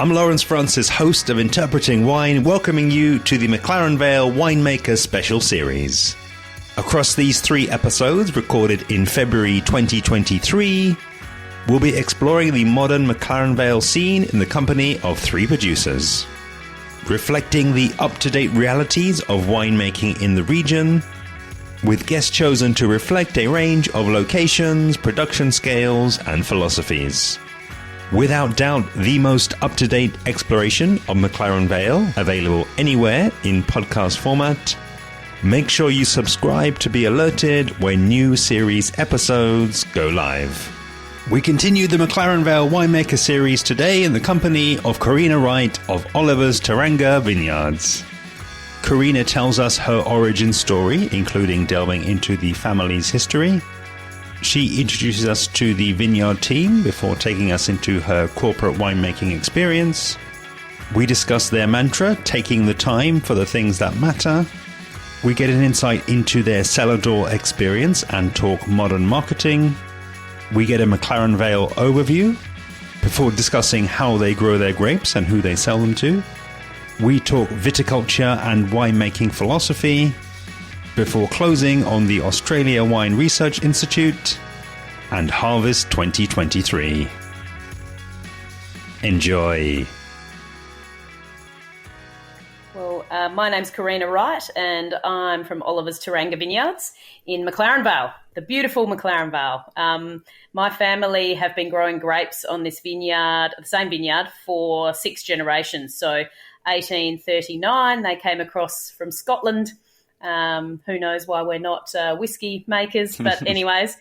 I'm Lawrence Francis, host of Interpreting Wine, welcoming you to the McLaren Vale Winemaker Special Series. Across these 3 episodes, recorded in February 2023, we'll be exploring the modern McLaren Vale scene in the company of 3 producers, reflecting the up-to-date realities of winemaking in the region, with guests chosen to reflect a range of locations, production scales, and philosophies. Without doubt, the most up-to-date exploration of McLaren Vale, available anywhere in podcast format. Make sure you subscribe to be alerted when new series episodes go live. We continue the McLaren Vale Winemaker series today in the company of Corrina Wright of Oliver's Taranga Vineyards. Corrina tells us her origin story, including delving into the family's history. She introduces us to the Vineyard Team before taking us into her corporate winemaking experience. We discuss their mantra, taking the time for the things that matter. We get an insight into their cellar door experience and talk modern marketing. We get a McLaren Vale overview before discussing how they grow their grapes and who they sell them to. We talk viticulture and winemaking philosophy, before closing on the Australia Wine Research Institute and Harvest 2023. Enjoy. Well, my name's Corrina Wright and I'm from Oliver's Taranga Vineyards in McLaren Vale, the beautiful McLaren Vale. My family have been growing grapes on this vineyard, the same vineyard, for 6 generations. So 1839, they came across from Scotland. Who knows why we're not whiskey makers, but anyways,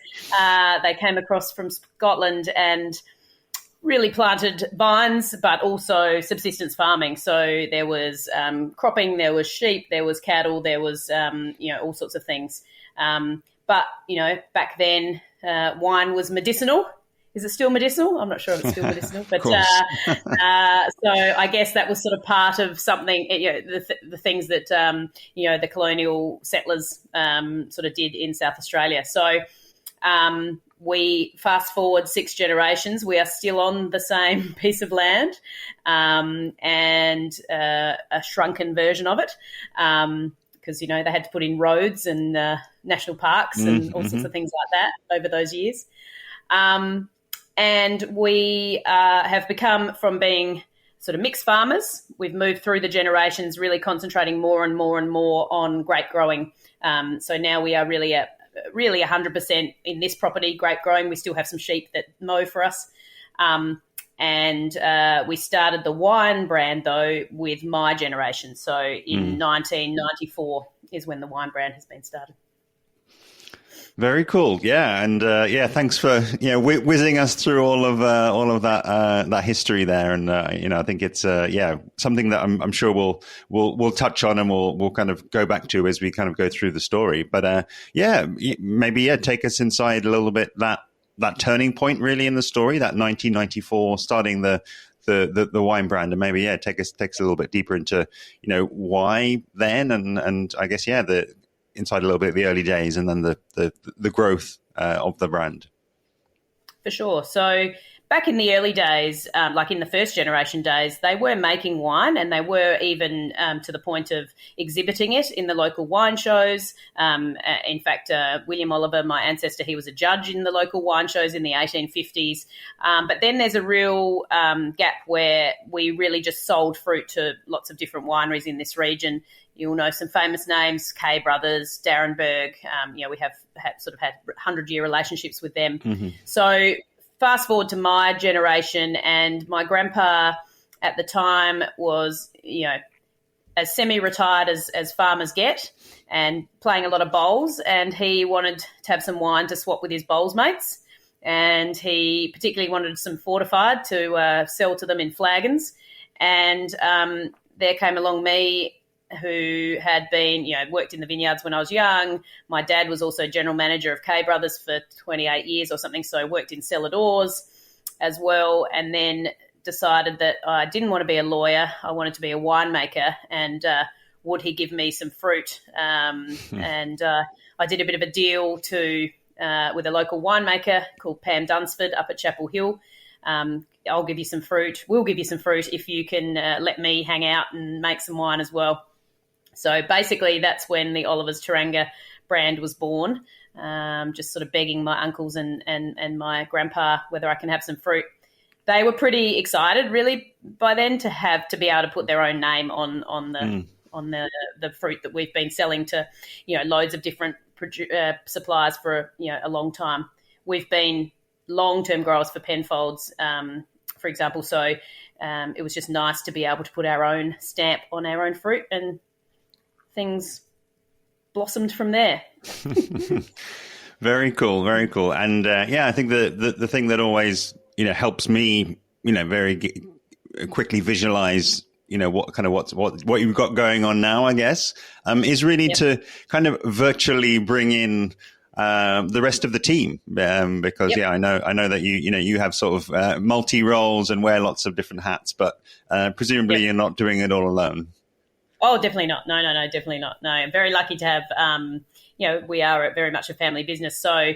they came across from Scotland and really planted vines, but also subsistence farming. So there was cropping, there was sheep, there was cattle, there was, all sorts of things. But, back then, wine was medicinal. Is it still medicinal? I'm not sure if it's still medicinal, but so I guess that was sort of part of something. The things that the colonial settlers sort of did in South Australia. So we fast forward 6 generations, we are still on the same piece of land, and a shrunken version of it, because they had to put in roads and national parks and all sorts of things like that over those years. And we have become, from being sort of mixed farmers, we've moved through the generations, really concentrating more and more and more on grape growing. So now we are really 100% in this property, grape growing. We still have some sheep that mow for us. And we started the wine brand, though, with my generation. So in 1994 is when the wine brand has been started. Very cool, yeah, and thanks for whizzing us through all of that history there, and I think it's something that I'm sure we'll touch on and we'll kind of go back to as we kind of go through the story. But maybe take us inside a little bit that turning point really in the story, that 1994 starting the wine brand, and maybe take us a little bit deeper into why then, and I guess the inside a little bit of the early days and then the growth of the brand. For sure. So back in the early days, like in the first generation days, they were making wine, and they were even to the point of exhibiting it in the local wine shows. In fact, William Oliver, my ancestor, he was a judge in the local wine shows in the 1850s. But then there's a real gap where we really just sold fruit to lots of different wineries in this region. You'll know some famous names, Kay Brothers, Darrenberg. We have had 100-year relationships with them. Mm-hmm. So fast forward to my generation, and my grandpa at the time was, as semi-retired as farmers get, and playing a lot of bowls, and he wanted to have some wine to swap with his bowls mates, and he particularly wanted some fortified to sell to them in flagons. And there came along me, who had been, worked in the vineyards when I was young. My dad was also general manager of Kay Brothers for 28 years or something, so I worked in cellar doors as well, and then decided that I didn't want to be a lawyer. I wanted to be a winemaker, and would he give me some fruit? And I did a bit of a deal with a local winemaker called Pam Dunsford up at Chapel Hill. I'll give you some fruit. We'll give you some fruit if you can let me hang out and make some wine as well. So basically that's when the Oliver's Taranga brand was born, just sort of begging my uncles and my grandpa whether I can have some fruit. They were pretty excited really by then to be able to put their own name on the fruit that we've been selling to, loads of different suppliers for, a long time. We've been long-term growers for Penfolds, for example. So it was just nice to be able to put our own stamp on our own fruit, and things blossomed from there. Very cool, very cool. And I think the thing that always helps me very quickly visualize what you've got going on now, I guess, is really to kind of virtually bring in the rest of the team, because I know that you have sort of multi roles and wear lots of different hats, but presumably you're not doing it all alone. Oh, definitely not. No, definitely not. No, I'm very lucky to have, we are very much a family business. So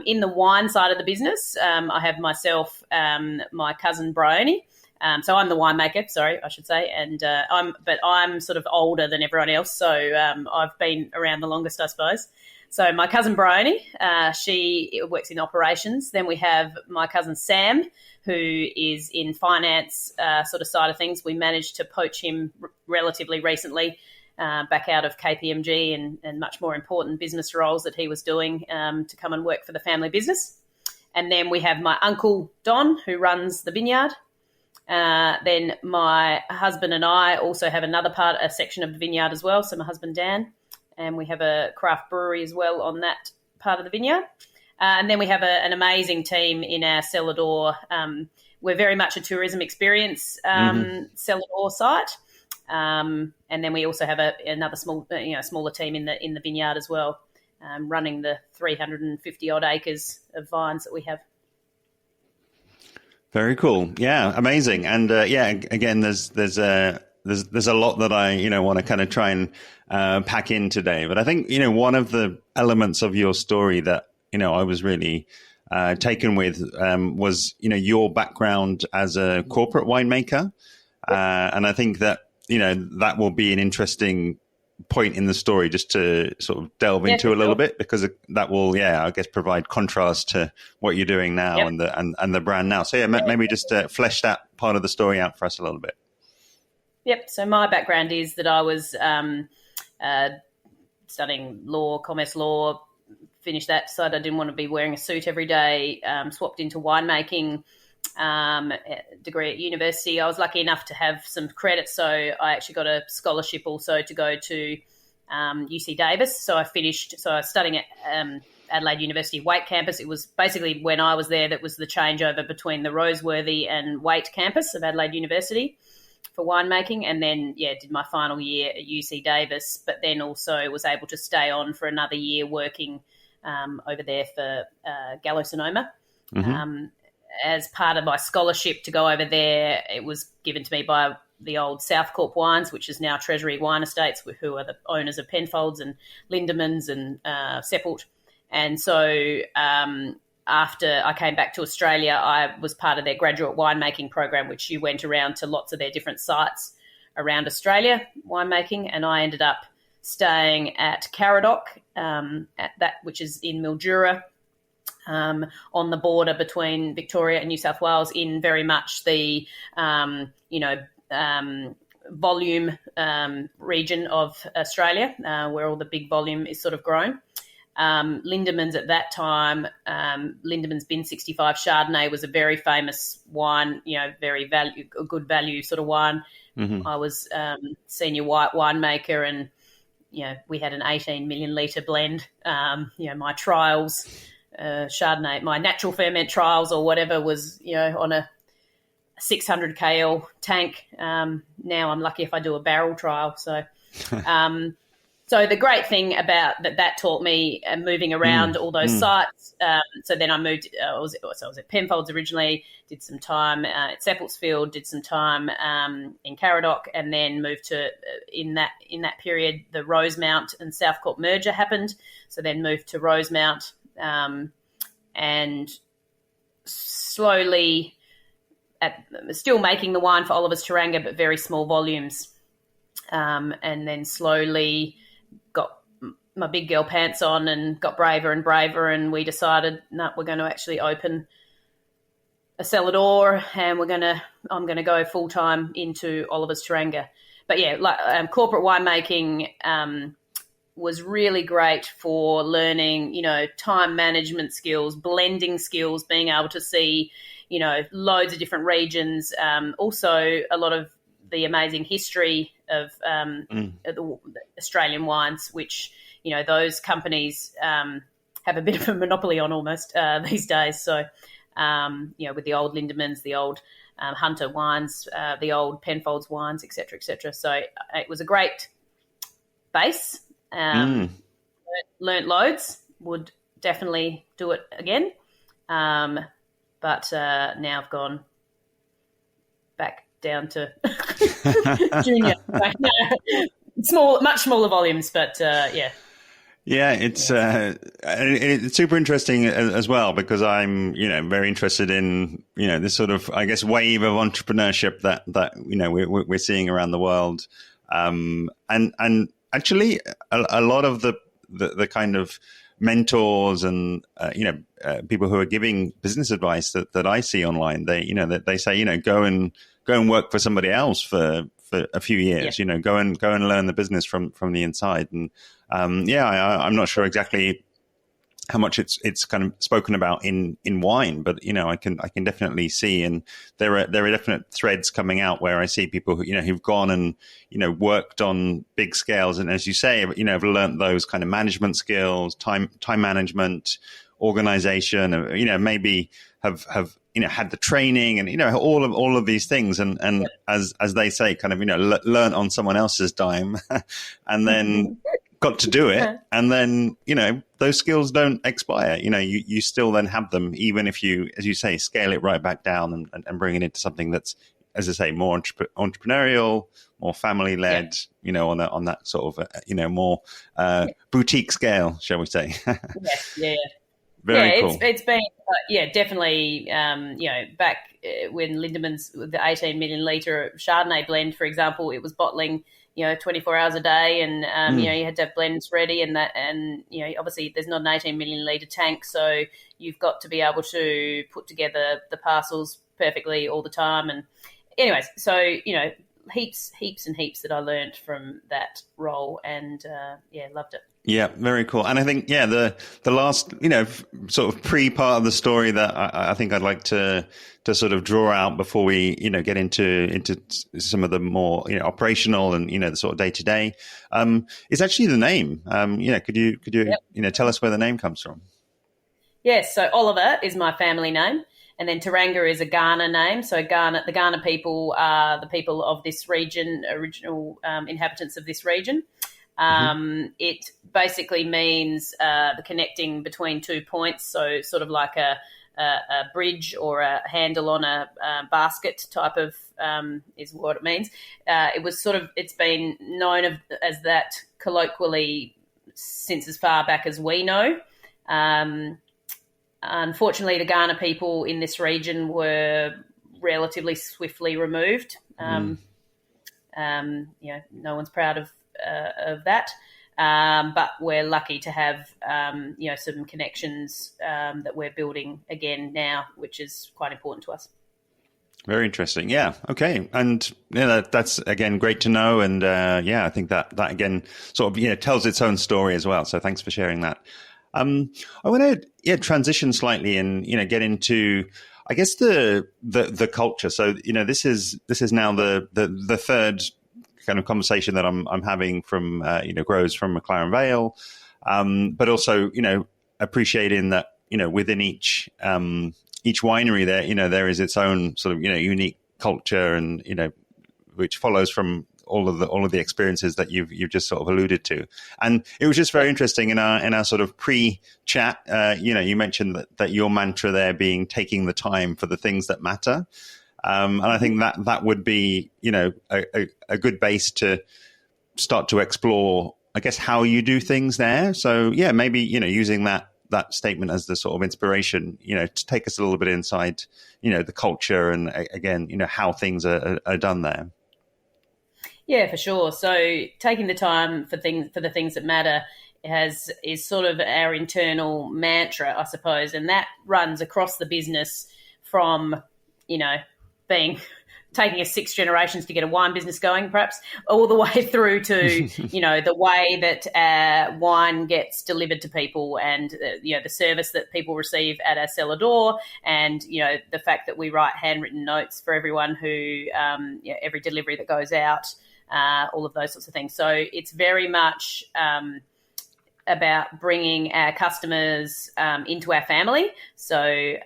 in the wine side of the business, I have myself, my cousin Bryony. So I'm the winemaker, sorry, I should say, and I'm sort of older than everyone else, so I've been around the longest, I suppose. So my cousin Bryony, she works in operations. Then we have my cousin Sam, who is in finance sort of side of things. We managed to poach him relatively recently back out of KPMG and much more important business roles that he was doing to come and work for the family business. And then we have my uncle Don, who runs the vineyard. Then my husband and I also have a section of the vineyard as well. So my husband Dan, and we have a craft brewery as well on that part of the vineyard. And then we have an amazing team in our Cellar door. We're very much a tourism experience Cellar door site. And then we also have another smaller team in the vineyard as well, running the 350 odd acres of vines that we have. Very cool. Yeah, amazing. And again, there's a lot that I want to kind of try and pack in today. But I think one of the elements of your story that I was really taken with was your background as a corporate winemaker, and I think that that will be an interesting point in the story just to sort of delve into a little bit, because that will I guess provide contrast to what you're doing now and the brand now. So maybe just flesh that part of the story out for us a little bit. Yep. So my background is that I was studying law, commerce law, finished that, decided I didn't want to be wearing a suit every day, swapped into winemaking, degree at university. I was lucky enough to have some credits, so I actually got a scholarship also to go to UC Davis. So I was studying at Adelaide University Waite campus. It was basically when I was there that was the changeover between the Roseworthy and Waite campus of Adelaide University for winemaking, and then did my final year at UC Davis, but then also was able to stay on for another year working over there for Gallo Sonoma. As part of my scholarship to go over there, it was given to me by the old South Corp Wines, which is now Treasury Wine Estates, who are the owners of Penfolds and Lindemans and Seppelt. And so after I came back to Australia, I was part of their graduate winemaking program, which you went around to lots of their different sites around Australia winemaking, and I ended up staying at Caradoc, which is in Mildura, on the border between Victoria and New South Wales, in very much the volume region of Australia, where all the big volume is sort of grown. Lindemans at that time, Lindemans Bin 65 Chardonnay was a very famous wine, very good value sort of wine. I was senior white winemaker, and we had an 18 million litre blend. My trials, Chardonnay, my natural ferment trials or whatever was, on a 600 kl tank. Now I'm lucky if I do a barrel trial. So, so the great thing about that taught me moving around all those sites. So then I moved. I was at Penfolds originally. Did some time at Seppeltsfield. Did some time in Caradoc, and then moved to in that period the Rosemount and South Corp merger happened. So then moved to Rosemount, and slowly still making the wine for Oliver's Taranga, but very small volumes. And then slowly got my big girl pants on and got braver and braver, and we decided, no, we're going to actually open a cellar door, and I'm going to go full time into Oliver's Taranga. But yeah, corporate winemaking was really great for learning, time management skills, blending skills, being able to see, loads of different regions. Also, a lot of the amazing history of the Australian wines, which, those companies have a bit of a monopoly on almost these days. So, with the old Lindemans, the old Hunter wines, the old Penfolds wines, et cetera, et cetera. So it was a great base. Learnt loads, would definitely do it again. But now I've gone back down to junior. Much smaller volumes, but yeah. Yeah, it's super interesting as well, because I'm, very interested in, this sort of, I guess, wave of entrepreneurship that we're seeing around the world. And actually a lot of the kind of mentors and, people who are giving business advice that I see online, they say, go and work for somebody else for a few years, go and learn the business from the inside. And, I'm not sure exactly how much it's kind of spoken about in wine, but I can definitely see, and there are definite threads coming out where I see people who who've gone and worked on big scales, and as you say, have learned those kind of management skills, time management, organization, maybe have had the training and all of these things, and as they say, kind of learn on someone else's dime, and then got to do it, and then those skills don't expire. You still then have them, even if you, as you say, scale it right back down and bring it into something that's, as I say, more entrepreneurial, more family led. On that sort of more boutique scale, shall we say? Yeah. Very cool. It's been definitely back when Lindemans, the 18 million litre Chardonnay blend, for example, it was bottling 24 hours a day, and you had to have blends ready, and obviously there's not an 18 million litre tank, so you've got to be able to put together the parcels perfectly all the time. And anyways, so heaps and heaps that I learned from that role, and loved it. Yeah, very cool. And I think, the last, sort of pre-part of the story that I think I'd like to sort of draw out before we, get into some of the more, operational and, the sort of day to day, is actually the name. Could you, tell us where the name comes from? Yes. So Oliver is my family name. And then Taranga is a Ghana name. So the Ghana people are the people of this region, original inhabitants of this region. It basically means the connecting between 2 points, so sort of like a bridge or a handle on a basket type of is what it means. It's been known as that colloquially since as far back as we know. Unfortunately, the Ghana people in this region were relatively swiftly removed. No one's proud of that, but we're lucky to have some connections that we're building again now, which is quite important to us. Very interesting. Yeah. Okay. And that's again great to know. And I think that again sort of tells its own story as well. So thanks for sharing that. I want to transition slightly and get into, I guess, the culture. So this is now the third kind of conversation that I'm having from grows from McLaren Vale, but also appreciating that within each winery there is its own sort of unique culture, and which follows from all of the experiences that you've just sort of alluded to. And it was just very interesting in our sort of pre-chat. You mentioned that your mantra there being taking the time for the things that matter. And I think that would be, a good base to start to explore, I guess, how you do things there. So maybe, using that that statement as the sort of inspiration, to take us a little bit inside, the culture and again, how things are done there. Yeah, for sure. So taking the time for the things that matter is sort of our internal mantra, I suppose, and that runs across the business from, taking us 6 generations to get a wine business going, perhaps, all the way through to, the way that wine gets delivered to people and, the service that people receive at our cellar door and, the fact that we write handwritten notes for everyone who, every delivery that goes out, all of those sorts of things. So it's very much about bringing our customers into our family. So,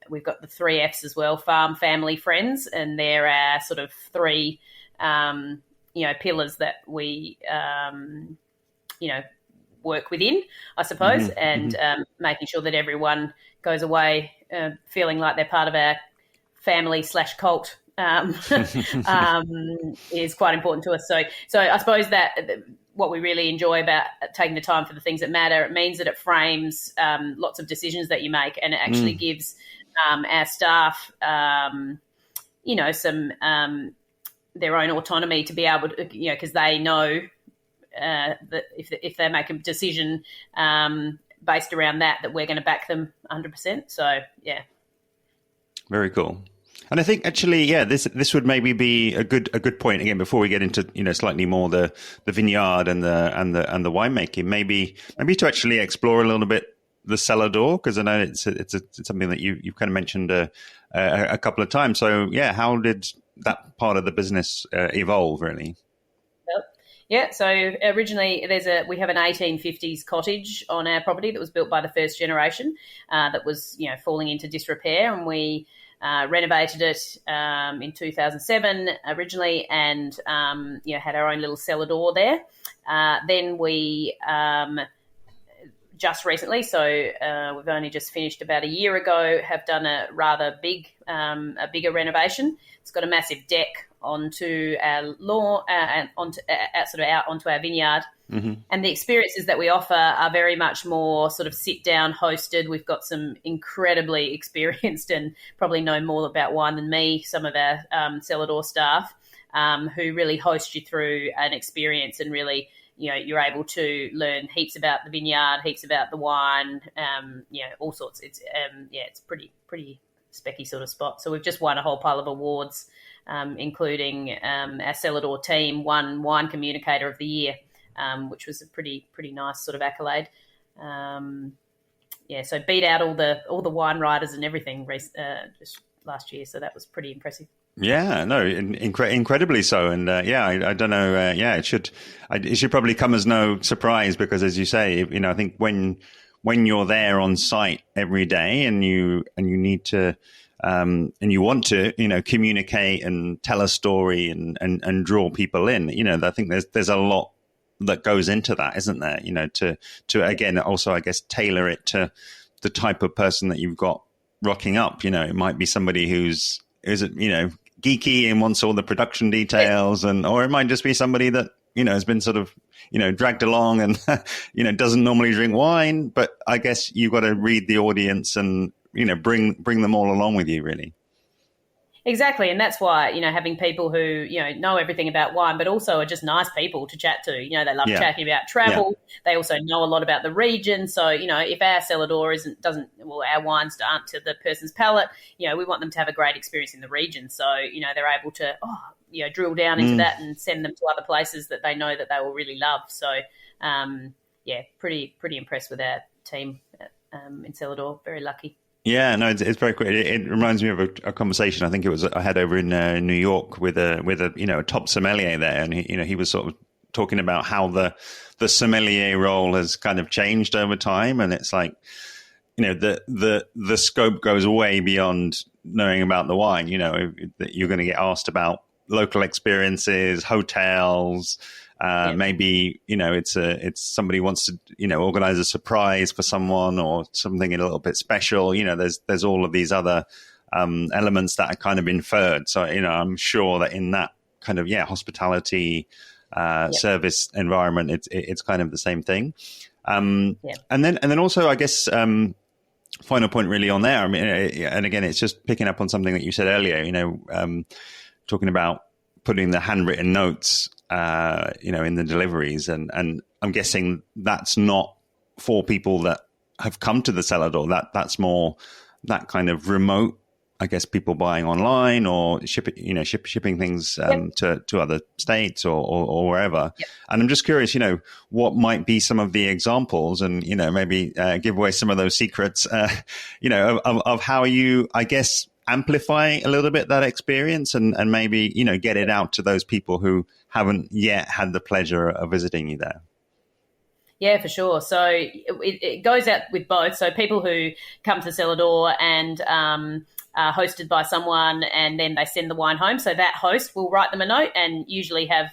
we've got the 3 Fs as well: farm, family, friends, and they're our sort of 3, pillars that we, work within, I suppose, and making sure that everyone goes away feeling like they're part of our family/cult is quite important to us. So I suppose that what we really enjoy about taking the time for the things that matter, it means that it frames lots of decisions that you make, and it actually gives our staff, some their own autonomy to be able to, because they know that if they make a decision based around that we're going to back them 100%. So yeah, very cool. And I think actually, this would maybe be a good point again before we get into slightly more the vineyard and the winemaking. Maybe to actually explore a little bit the cellar door, because I know it's something that you've kind of mentioned a couple of times. So yeah, how did that part of the business evolve really? Yeah, so originally we have an 1850s cottage on our property that was built by the first generation that was falling into disrepair, and we renovated it in 2007 originally, and had our own little cellar door there. Then we just recently, so we've only just finished about a year ago, have done a rather bigger renovation. It's got a massive deck onto our lawn and out onto our vineyard. Mm-hmm. And the experiences that we offer are very much more sort of sit down hosted. We've got some incredibly experienced and probably know more about wine than me, some of our cellar door staff who really host you through an experience, and really you're able to learn heaps about the vineyard, heaps about the wine, all sorts. It's it's pretty specky sort of spot. So we've just won a whole pile of awards, including our cellar door team won Wine Communicator of the Year, which was a pretty nice sort of accolade. So beat out all the wine writers and everything just last year. So that was pretty impressive. Yeah, no, incredibly so. And I don't know. It should probably come as no surprise, because as you say, I think when you're there on site every day and you need to and you want to communicate and tell a story and draw people in, I think there's a lot that goes into that, isn't there? To again also, I guess, tailor it to the type of person that you've got rocking up. It might be somebody who's geeky and wants all the production details, or it might just be somebody that has been sort of dragged along and doesn't normally drink wine. But I guess you've got to read the audience and bring them all along with you, really. Exactly, and that's why having people who know everything about wine, but also are just nice people to chat to. They love chatting about travel. Yeah. They also know a lot about the region. So if our cellar door our wines aren't to the person's palate, we want them to have a great experience in the region. So they're able to drill down into that and send them to other places that they know that they will really love. So pretty impressed with our team in cellar door. Very lucky. Yeah, no, it's very cool. It reminds me of a conversation I think I had over in New York with a top sommelier there, and he was sort of talking about how the sommelier role has kind of changed over time, and it's like the scope goes way beyond knowing about the wine. You're going to get asked about local experiences, hotels. Maybe it's somebody wants to organize a surprise for someone or something a little bit special. There's all of these other elements that are kind of inferred. So I'm sure that in that kind of hospitality service environment, it's kind of the same thing. And then also, I guess, final point really on there. I mean, and again, it's just picking up on something that you said earlier, talking about putting the handwritten notes, in the deliveries. And I'm guessing that's not for people that have come to the cellar door. That's more that kind of remote, I guess, people buying online or shipping things to other states or wherever. Yep. And I'm just curious, what might be some of the examples, and maybe give away some of those secrets, of how you, I guess, amplify a little bit that experience and maybe get it out to those people who haven't yet had the pleasure of visiting you there. Yeah, for sure. So it goes out with both. So people who come to the cellar door and hosted by someone, and then they send the wine home. So that host will write them a note and usually have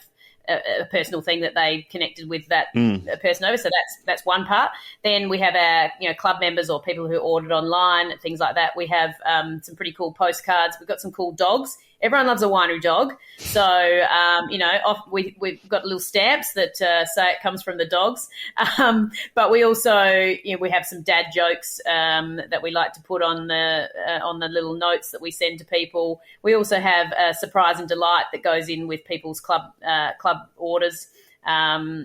a personal thing that they connected with that person over. So that's one part. Then we have our club members or people who ordered online, things like that. We have some pretty cool postcards. We've got some cool dogs. Everyone loves a winery dog. So, we've got little stamps that say it comes from the dogs. But we also, we have some dad jokes that we like to put on the little notes that we send to people. We also have a surprise and delight that goes in with people's club orders. So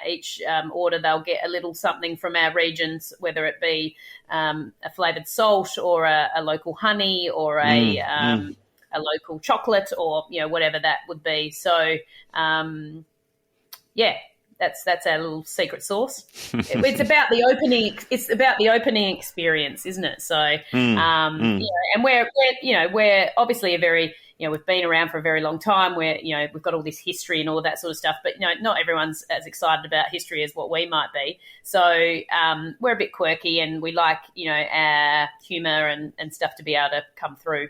each order they'll get a little something from our regions, whether it be a flavoured salt or a local honey or a local chocolate or whatever that would be. So that's our little secret sauce. It's about the opening. It's about the opening experience, isn't it? So and we're obviously a very we've been around for a very long time. We've got all this history and all that sort of stuff, but not everyone's as excited about history as what we might be. So we're a bit quirky, and we like our humour and stuff to be able to come through.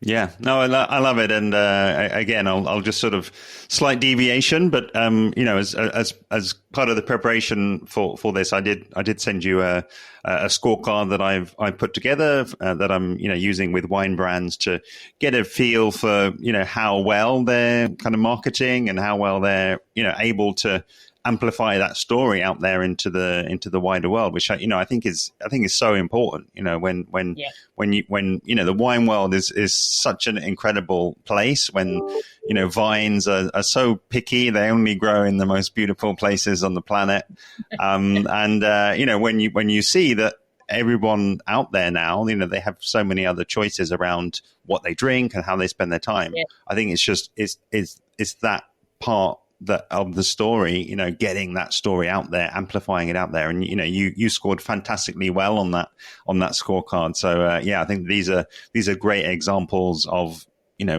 Yeah, no, I love it, and again, I'll just sort of slight deviation, but as part of the preparation for this, I did send you a scorecard that I've put together that I'm using with wine brands to get a feel for how well they're kind of marketing and how well they're able to amplify that story out there into the wider world, which I think is so important. When the wine world is such an incredible place, when vines are so picky, they only grow in the most beautiful places on the planet, and when you see that everyone out there now, they have so many other choices around what they drink and how they spend their time. Yeah. I think it's that part of the story, getting that story out there, amplifying it out there, and you scored fantastically well on that scorecard. So I think these are great examples of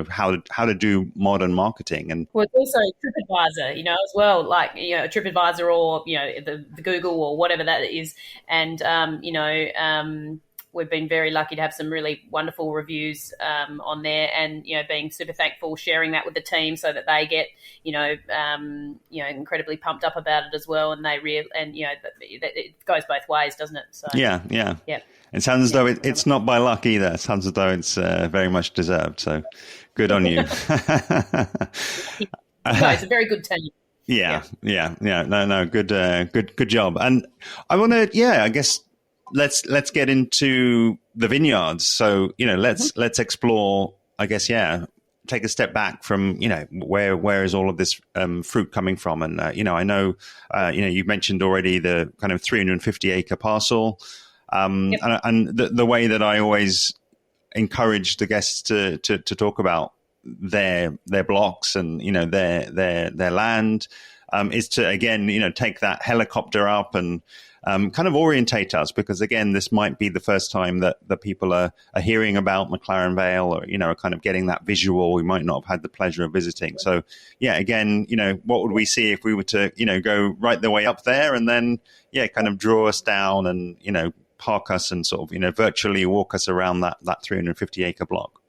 how to do modern marketing. And it's also TripAdvisor, as well, like TripAdvisor or the Google or whatever that is, and we've been very lucky to have some really wonderful reviews on there, and being super thankful, sharing that with the team so that they get incredibly pumped up about it as well, and it goes both ways, doesn't it? So yeah. It sounds as though it's not by luck either. It sounds as though it's very much deserved. So good on you. It's a very good team. Yeah. No, good job. And I want to, I guess, let's get into the vineyards. So, let's explore, I guess, take a step back from, where is all of this fruit coming from? And, I know, you mentioned already the kind of 350 acre parcel. Yep. And the way that I always encourage the guests to talk about their blocks and, their land, is to, again, take that helicopter up and kind of orientate us, because again, this might be the first time that the people are hearing about McLaren Vale, or are kind of getting that visual. We might not have had the pleasure of visiting. So again, what would we see if we were to go right the way up there, and then kind of draw us down and park us and sort of virtually walk us around that 350 acre block?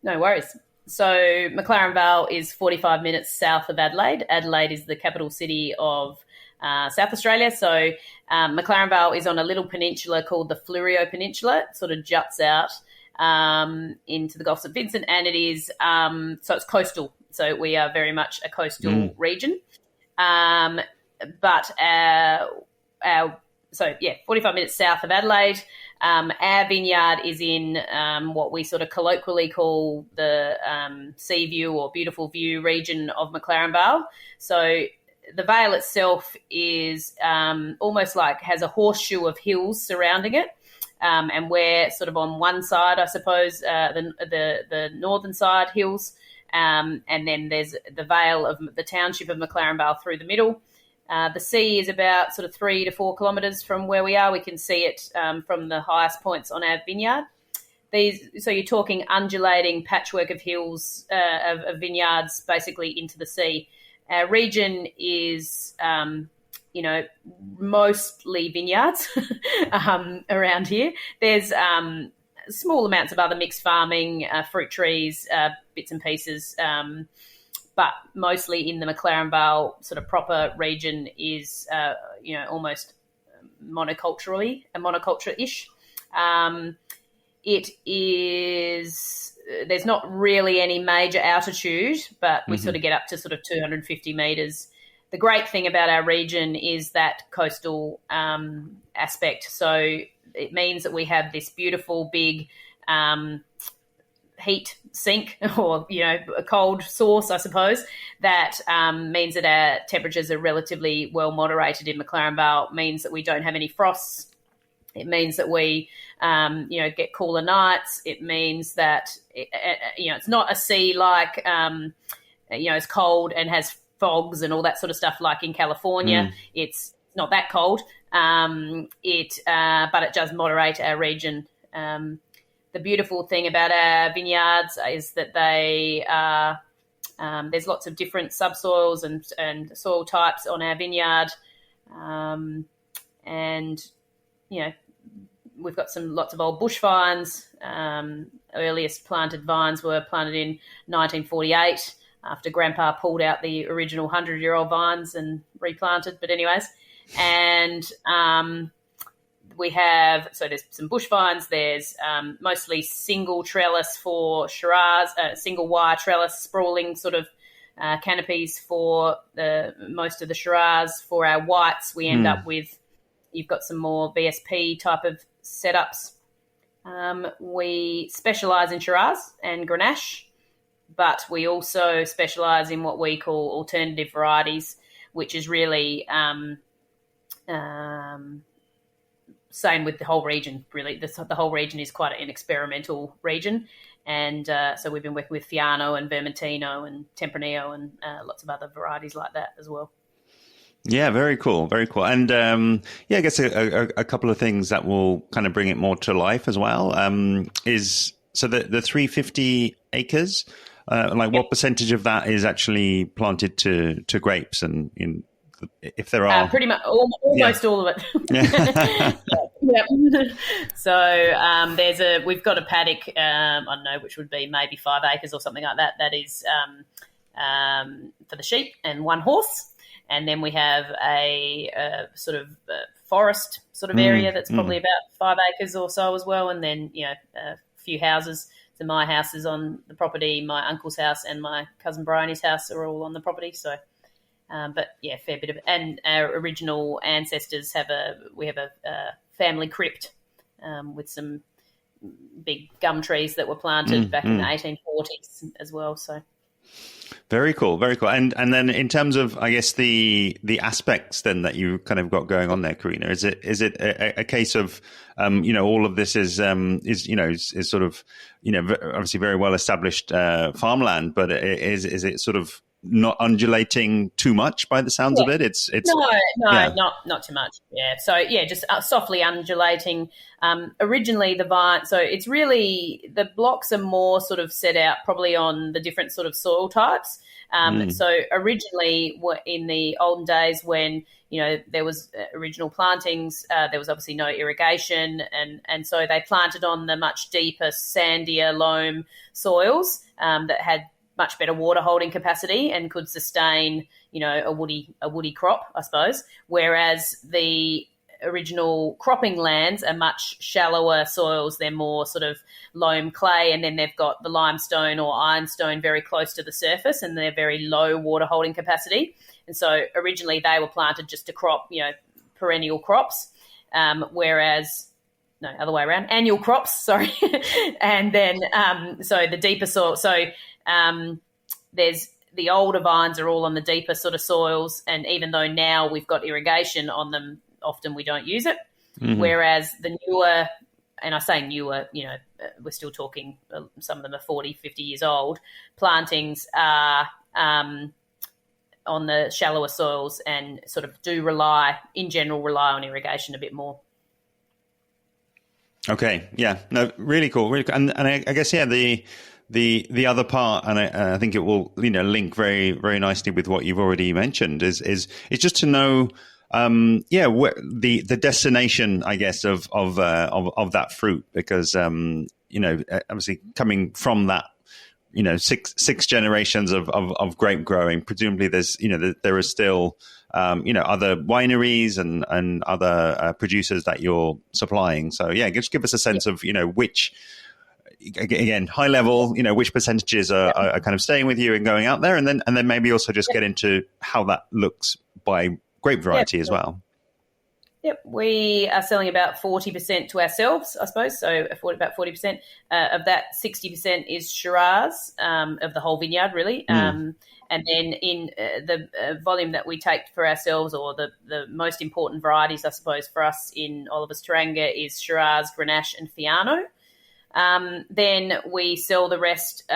No worries. So McLaren Vale is 45 minutes south of Adelaide. Adelaide is the capital city of South Australia. So McLaren Vale is on a little peninsula called the Fleurieu Peninsula. It sort of juts out into the Gulf of St Vincent, and it is so it's coastal. So we are very much a coastal region. But 45 minutes south of Adelaide. Our vineyard is in what we sort of colloquially call the Sea View or Beautiful View region of McLaren Vale. So the Vale itself is almost like has a horseshoe of hills surrounding it. And we're sort of on one side, I suppose, the northern side hills. And then there's the Vale of the township of McLaren Vale through the middle. The sea is about sort of 3 to 4 kilometres from where we are. We can see it from the highest points on our vineyard. So you're talking undulating patchwork of hills, of vineyards, basically into the sea. Our region is, mostly vineyards around here. There's small amounts of other mixed farming, fruit trees, bits and pieces, but mostly in the McLaren Vale sort of proper region is, almost monoculture-ish. It is, there's not really any major altitude, but we sort of get up to sort of 250 metres. The great thing about our region is that coastal aspect. So it means that we have this beautiful big heat sink or, a cold source, I suppose, that means that our temperatures are relatively well moderated in McLaren Vale. It means that we don't have any frosts. It means that we, get cooler nights. It means that, it's not a sea like, it's cold and has fogs and all that sort of stuff like in California. It's not that cold, but it does moderate our region. The beautiful thing about our vineyards is that they are, there's lots of different subsoils and soil types on our vineyard. We've got lots of old bush vines. Earliest planted vines were planted in 1948 after Grandpa pulled out the original 100-year-old vines and replanted. But anyways, and we have, so there's some bush vines. There's mostly single trellis for Shiraz, single wire trellis sprawling sort of canopies for most of the Shiraz. For our whites, we end up with, you've got some more VSP type of setups. We specialise in Shiraz and Grenache, but we also specialise in what we call alternative varieties, which is really same with the whole region, really. The whole region is quite an experimental region. And so we've been working with Fiano and Vermentino and Tempranillo and lots of other varieties like that as well. Yeah, very cool, very cool. And I guess a couple of things that will kind of bring it more to life as well is, so the 350 acres, what percentage of that is actually planted to grapes, and if there are pretty much almost all of it. So we've got a paddock, I don't know, which would be maybe 5 acres or something like that. That is for the sheep and one horse. And then we have a sort of forest sort of area that's probably about 5 acres or so as well. And then, a few houses. So my house is on the property, my uncle's house and my cousin Bryony's house are all on the property. So, fair bit of, and our original ancestors we have a family crypt with some big gum trees that were planted back in the 1840s as well. So. Very cool, very cool. And then in terms of, I guess, the aspects then that you kind of got going on there, Corrina, is it a case of all of this is sort of obviously very well established farmland, but is it sort of not undulating too much by the sounds of it? It's not too much. Yeah. So just softly undulating. Originally the vine, so it's really, the blocks are more sort of set out probably on the different sort of soil types. So originally in the olden days when, there was original plantings, there was obviously no irrigation. And so they planted on the much deeper, sandier loam soils that had much better water holding capacity and could sustain, a woody crop, I suppose. Whereas the original cropping lands are much shallower soils. They're more sort of loam clay, and then they've got the limestone or ironstone very close to the surface, and they're very low water holding capacity. And so originally they were planted just to crop, perennial crops, whereas no, other way around, annual crops, sorry. And then, so the deeper soil, there's the older vines are all on the deeper sort of soils. And even though now we've got irrigation on them, often we don't use it. Mm-hmm. Whereas the newer, and I say newer, we're still talking, some of them are 40, 50 years old, plantings are on the shallower soils and sort of do rely on irrigation a bit more. Okay. Yeah. No, really cool. Really cool. And I guess, the other part, and I think it will, link very, very nicely with what you've already mentioned is just to know, where the destination, I guess, of that fruit, because, obviously coming from that, six generations of grape growing, presumably there's, there are still, other wineries and other producers that you're supplying. So just give us a sense of, which, again, high level, which percentages are kind of staying with you and going out there, and then maybe also just get into how that looks by grape variety as well. Yep, we are selling about 40% to ourselves, I suppose. So about 40% of that, 60% is Shiraz of the whole vineyard, really. And then in the volume that we take for ourselves, or the most important varieties, I suppose, for us in Oliver's Taranga is Shiraz, Grenache, and Fiano. Then we sell the rest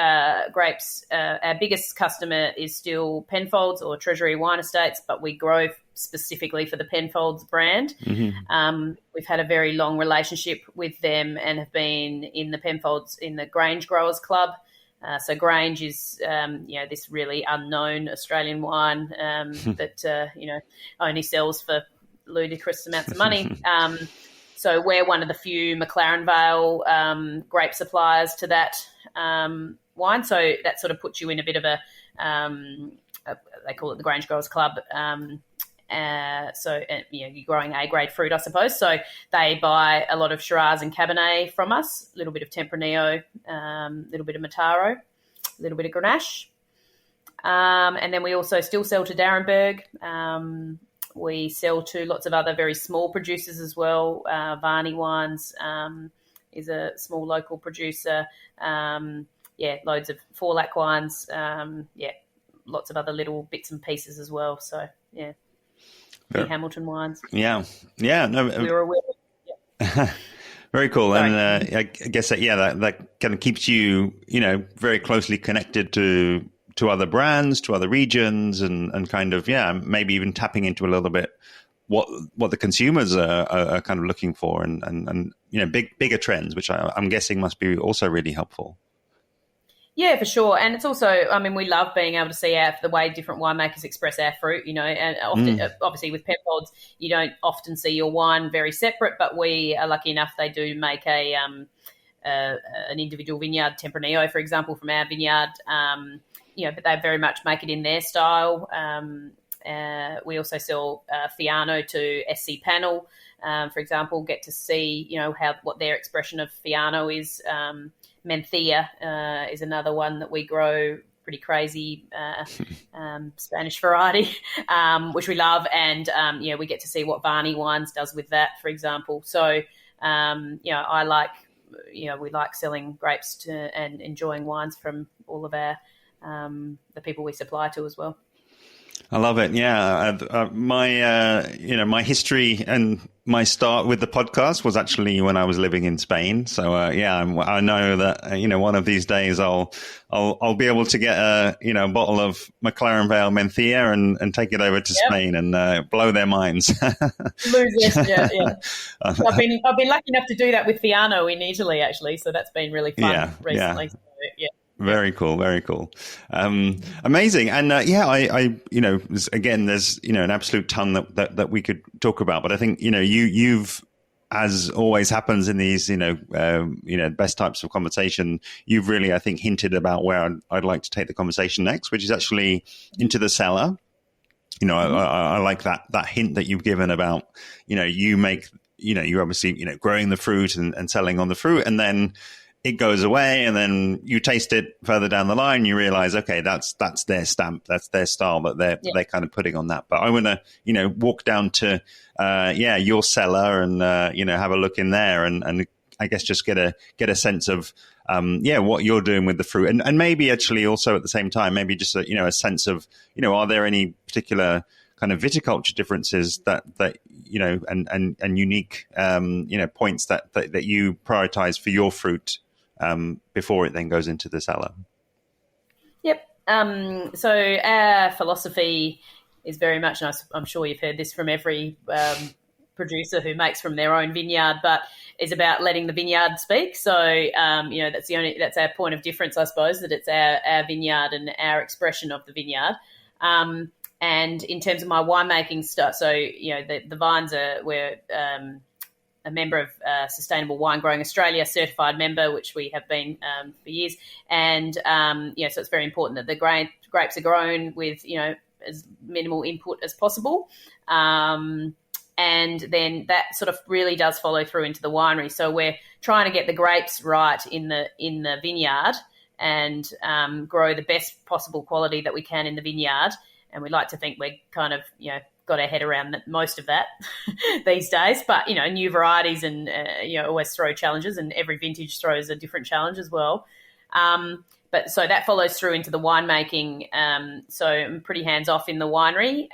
grapes. Our biggest customer is still Penfolds or Treasury Wine Estates, but we grow specifically for the Penfolds brand. Mm-hmm. We've had a very long relationship with them and have been in the Penfolds in the Grange Growers Club. So Grange is, this really unknown Australian wine that, only sells for ludicrous amounts of money. So we're one of the few McLaren Vale grape suppliers to that wine. So that sort of puts you in a bit of a they call it the Grange Growers Club. You're growing A-grade fruit, I suppose. So they buy a lot of Shiraz and Cabernet from us, a little bit of Tempranillo, a little bit of Mataro, a little bit of Grenache. And then we also still sell to Darrenberg. We sell to lots of other very small producers as well. Varney Wines is a small local producer. Loads of Forlac wines. Lots of other little bits and pieces as well. So, Hamilton Wines. No, we were aware. Yeah. Very cool. Sorry. And I guess that kind of keeps you, very closely connected to other brands, to other regions, and kind of, maybe even tapping into a little bit what the consumers are kind of looking for, and bigger trends, which I'm guessing must be also really helpful. Yeah, for sure. And it's also, we love being able to see the way different winemakers express our fruit, and often, obviously with Penfolds, you don't often see your wine very separate, but we are lucky enough they do make an individual vineyard, Tempranillo, for example, from our vineyard, but they very much make it in their style. We also sell Fiano to SC Panel, for example, get to see, what their expression of Fiano is. Mencia is another one that we grow, pretty crazy Spanish variety, which we love. And, we get to see what Varney Wines does with that, for example. So, I like, we like selling grapes and enjoying wines from all of our the people we supply to as well. I love it. Yeah. My history and my start with the podcast was actually when I was living in Spain. So, I know that, one of these days I'll be able to get a bottle of McLaren Vale Mencia and take it over to Spain and blow their minds. Lose it. Yeah. I've been lucky enough to do that with Fiano in Italy, actually. So that's been really fun recently. Yeah. So, yeah. Very cool. Very cool. Amazing. And again, there's, an absolute ton that we could talk about, but I think, you've, as always happens in these, best types of conversation, you've really, I think, hinted about where I'd like to take the conversation next, which is actually into the cellar. I like that hint that you've given about, you make, you're obviously, growing the fruit and selling on the fruit. And then, it goes away, and then you taste it further down the line, you realize, okay, that's their stamp, that's their style that they're kind of putting on that. But I want to, walk down to, your cellar and, have a look in there and I guess just get a sense of, what you're doing with the fruit, and maybe actually also at the same time, maybe just a sense of, are there any particular kind of viticulture differences that and unique points that you prioritize for your fruit before it then goes into the cellar? Yep. So our philosophy is very much, and I'm sure you've heard this from every producer who makes from their own vineyard, but is about letting the vineyard speak. So, that's our point of difference, I suppose, that it's our vineyard and our expression of the vineyard. And in terms of my winemaking stuff, so, the vines we're a member of Sustainable Wine Growing Australia, certified member, which we have been for years. And, so it's very important that the grapes are grown with, as minimal input as possible. And then that sort of really does follow through into the winery. So we're trying to get the grapes right in the vineyard and grow the best possible quality that we can in the vineyard. And we like to think we're kind of, got our head around most of that these days. But, new varieties and, always throw challenges, and every vintage throws a different challenge as well. But so that follows through into the winemaking. So I'm pretty hands-off in the winery.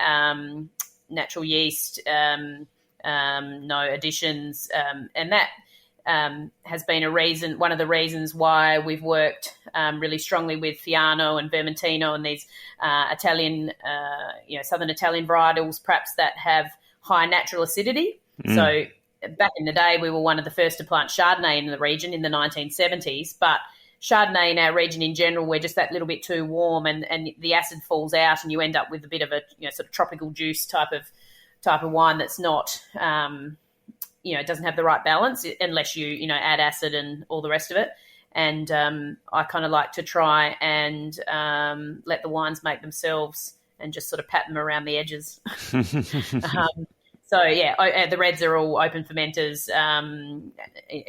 Natural yeast, no additions, and that has been one of the reasons why we've worked really strongly with Fiano and Vermentino and these Italian, southern Italian varietals, perhaps that have high natural acidity. So back in the day, we were one of the first to plant Chardonnay in the region in the 1970s, but Chardonnay in our region in general, we're just that little bit too warm, and the acid falls out, and you end up with a bit of a sort of tropical juice type of wine that's not doesn't have the right balance unless you add acid and all the rest of it. And I kind of like to try and let the wines make themselves and just sort of pat them around the edges. The reds are all open fermenters.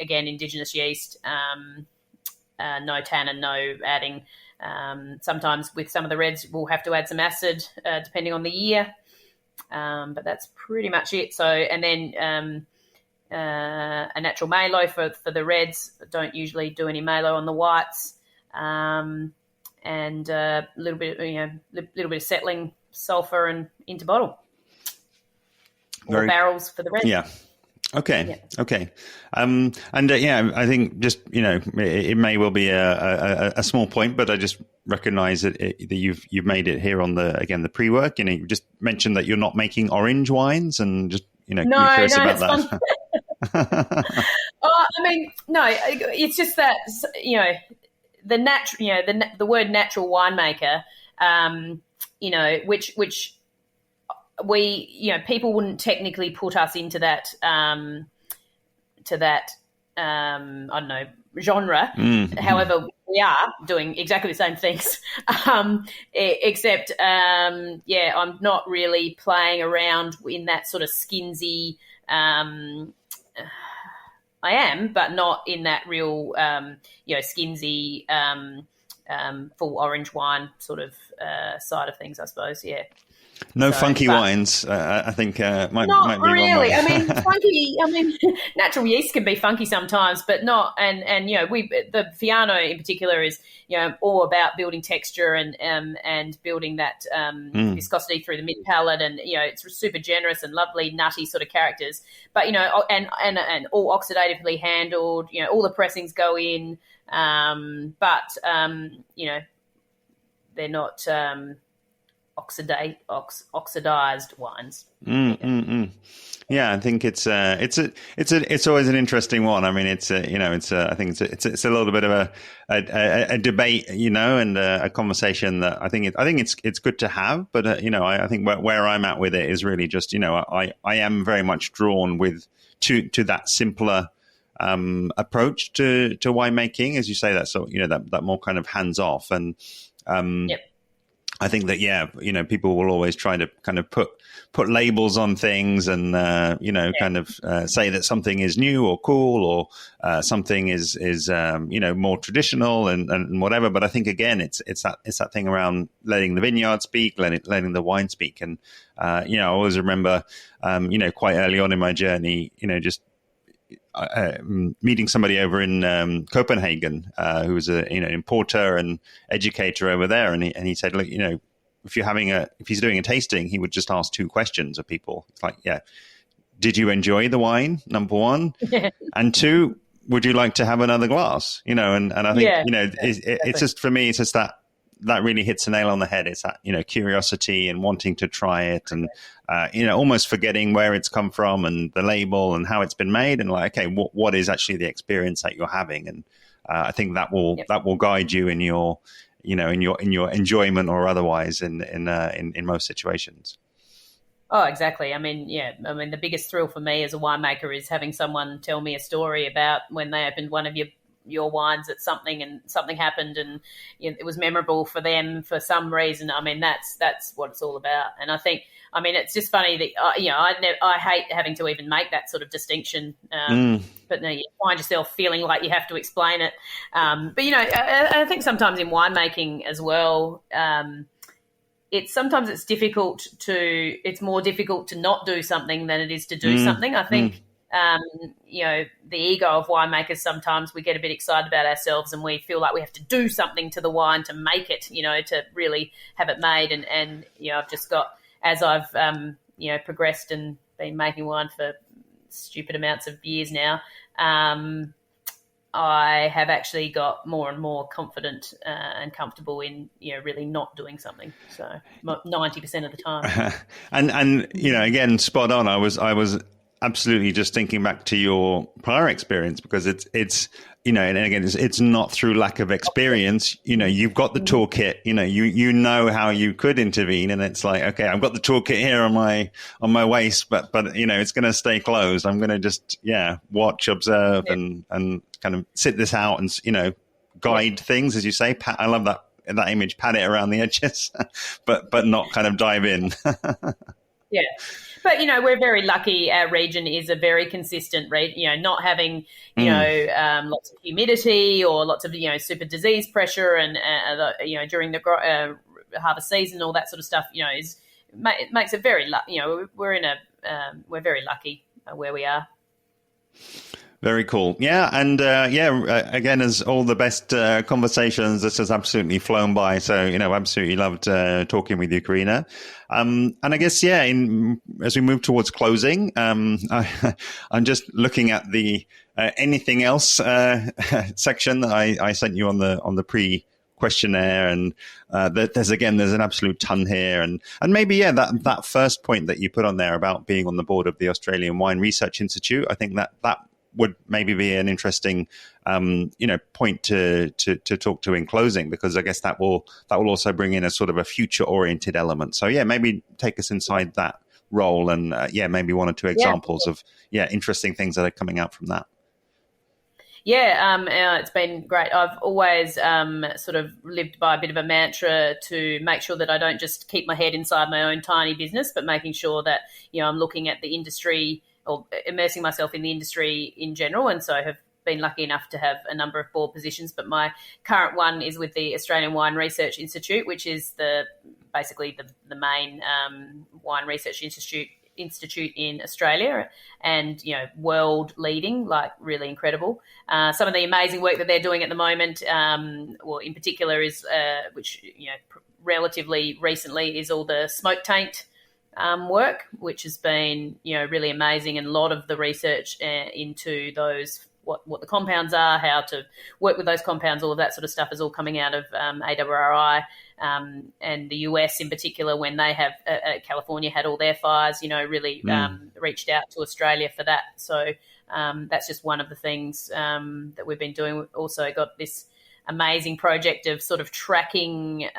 Again, indigenous yeast. No tannin, no adding. Sometimes with some of the reds, we'll have to add some acid depending on the year. But that's pretty much it. So, and then a natural malo for the reds. Don't usually do any malo on the whites. And a little bit of settling sulfur and into bottle. Or barrels for the reds. Yeah. Okay. Yeah. Okay. I think just, it may well be a small point, but I just recognize that you've made it here on the pre-work. You just mentioned that you're not making orange wines, and just, curious about that. It's just that, the word natural winemaker, which we, people wouldn't technically put us into that, I don't know, genre. Mm-hmm. However, we are doing exactly the same things, except, I'm not really playing around in that sort of skinsy, I am, but not in that real, skinsy, full orange wine sort of side of things, I suppose, yeah. No funky wines, I think might be not really. funky. Natural yeast can be funky sometimes, but not. And the Fiano in particular is all about building texture and building that viscosity through the mid palate, and it's super generous and lovely nutty sort of characters. But and all oxidatively handled. All the pressings go in, but they're not. Oxidized wines. Yeah, I think it's always an interesting one. I mean, I think it's a little bit of a debate, and a conversation that I think it's good to have. But I think where I'm at with it is really just I am very much drawn to that simpler approach to winemaking, as you say, that sort that more kind of hands off and. Yep. I think that, people will always try to kind of put labels on things and, kind of say that something is new or cool or something is more traditional and whatever. But I think, again, it's that thing around letting the vineyard speak, letting the wine speak. And, I always remember, quite early on in my journey, just meeting somebody over in Copenhagen who was an importer and educator over there, and he said, look, if he's doing a tasting, he would just ask 2 questions of people. It's like, did you enjoy the wine? Number 1, and 2, would you like to have another glass? And I think it's just, for me, it's just that really hits the nail on the head. It's that curiosity and wanting to try it, and almost forgetting where it's come from and the label and how it's been made, and like, okay, what is actually the experience that you're having? And I think that will guide you in your in your enjoyment or otherwise in most situations. Oh, exactly. I mean, the biggest thrill for me as a winemaker is having someone tell me a story about when they opened one of your wines at something and something happened and it was memorable for them for some reason. I mean, that's what it's all about. And I think, it's just funny that, I hate having to even make that sort of distinction. But you find yourself feeling like you have to explain it. But I think sometimes in winemaking as well, it's more difficult to not do something than it is to do something. I think, the ego of winemakers, sometimes we get a bit excited about ourselves and we feel like we have to do something to the wine to make it, to really have it made. And I've just got, as I've, progressed and been making wine for stupid amounts of years now, I have actually got more and more confident and comfortable in, really not doing something. So 90% of the time. and again, spot on. I was absolutely just thinking back to your prior experience, because it's and again, it's not through lack of experience. You've got the toolkit. You know how you could intervene, and it's like, okay, I've got the toolkit here on my waist, but it's going to stay closed. I'm going to just watch, observe, and kind of sit this out and guide things, as you say. I love that image. Pat it around the edges, but not kind of dive in. Yeah. But, we're very lucky. Our region is a very consistent region, not having, lots of humidity or lots of, super disease pressure and, during the harvest season, all that sort of stuff, it makes it very, we're very lucky where we are. Very cool. Yeah. And again, as all the best conversations, this has absolutely flown by. So, absolutely loved talking with you, Corrina. And I guess, as we move towards closing, I'm just looking at the anything else section that I sent you on the pre-questionnaire, and there's an absolute ton here, and maybe that first point that you put on there about being on the board of the Australian Wine Research Institute, I think that would maybe be an interesting point to talk to in closing, because I guess that will also bring in a sort of a future oriented element. So maybe take us inside that role, and maybe 1 or 2 examples of interesting things that are coming out from that. It's been great. I've always sort of lived by a bit of a mantra to make sure that I don't just keep my head inside my own tiny business, but making sure that I'm looking at the industry or immersing myself in the industry in general. And so I have been lucky enough to have a number of board positions, but my current one is with the Australian Wine Research Institute, which is basically the main wine research institute in Australia, and world leading, like really incredible. Some of the amazing work that they're doing at the moment, in particular is which relatively recently is all the smoke taint work, which has been really amazing, and a lot of the research into those, what the compounds are, how to work with those compounds, all of that sort of stuff is all coming out of AWRI, and the US in particular, when they have California had all their fires, really reached out to Australia for that. So that's just one of the things that we've been doing. We've also got this amazing project of sort of tracking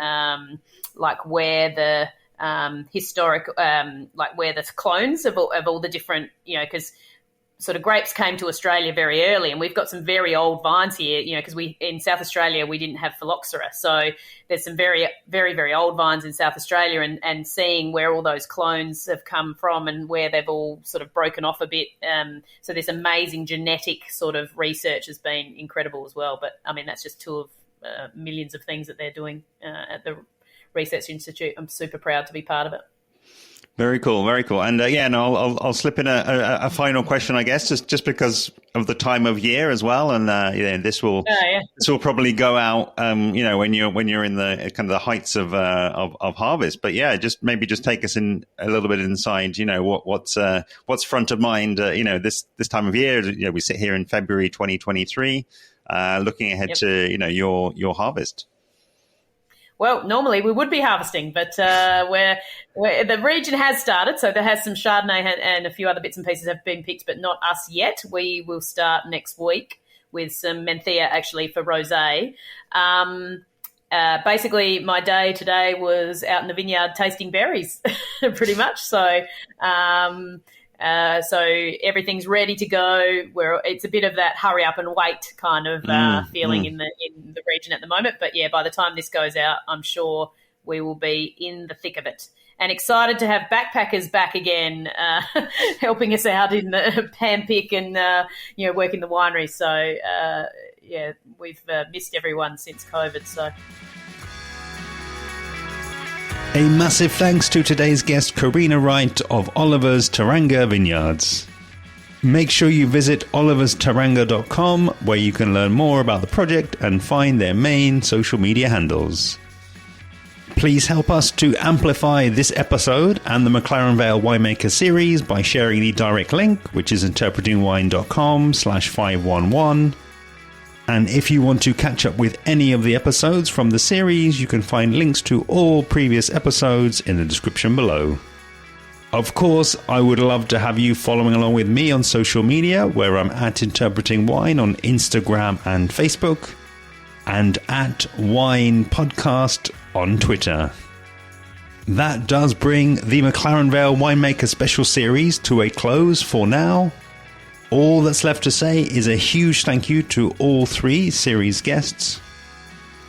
where the historic, where the clones of all the different, because sort of grapes came to Australia very early, and we've got some very old vines here, because in South Australia we didn't have phylloxera. So there's some very, very, very old vines in South Australia, and seeing where all those clones have come from and where they've all sort of broken off a bit. So this amazing genetic sort of research has been incredible as well. But, I mean, that's just two of millions of things that they're doing at the Research Institute. I'm super proud to be part of it. Very cool, very cool. And and I'll slip in a final question, I guess, just because of the time of year as well. And this will probably go out, when you're in the kind of the heights of harvest. But just take us in a little bit inside. What's front of mind. This time of year. We sit here in February 2023, looking ahead to your harvest. Well, normally we would be harvesting, but where the region has started, so there has some Chardonnay and a few other bits and pieces have been picked, but not us yet. We will start next week with some Menthea actually for rosé. Basically, my day today was out in the vineyard tasting berries, pretty much. So everything's ready to go. It's a bit of that hurry up and wait kind of feeling in the region at the moment. But by the time this goes out, I'm sure we will be in the thick of it. And excited to have backpackers back again, helping us out in the pan pick and working the winery. So we've missed everyone since COVID. So. A massive thanks to today's guest, Corrina Wright of Oliver's Taranga Vineyards. Make sure you visit oliverstaranga.com, where you can learn more about the project and find their main social media handles. Please help us to amplify this episode and the McLaren Vale Winemaker series by sharing the direct link, which is interpretingwine.com/511. And if you want to catch up with any of the episodes from the series, you can find links to all previous episodes in the description below. Of course, I would love to have you following along with me on social media, where I'm at Interpreting Wine on Instagram and Facebook, and at Wine Podcast on Twitter. That does bring the McLaren Vale Winemaker special series to a close for now. All that's left to say is a huge thank you to all three series guests.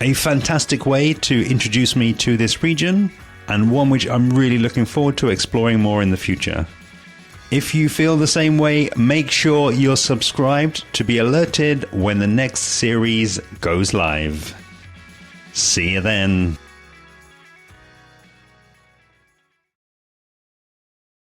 A fantastic way to introduce me to this region, and one which I'm really looking forward to exploring more in the future. If you feel the same way, make sure you're subscribed to be alerted when the next series goes live. See you then.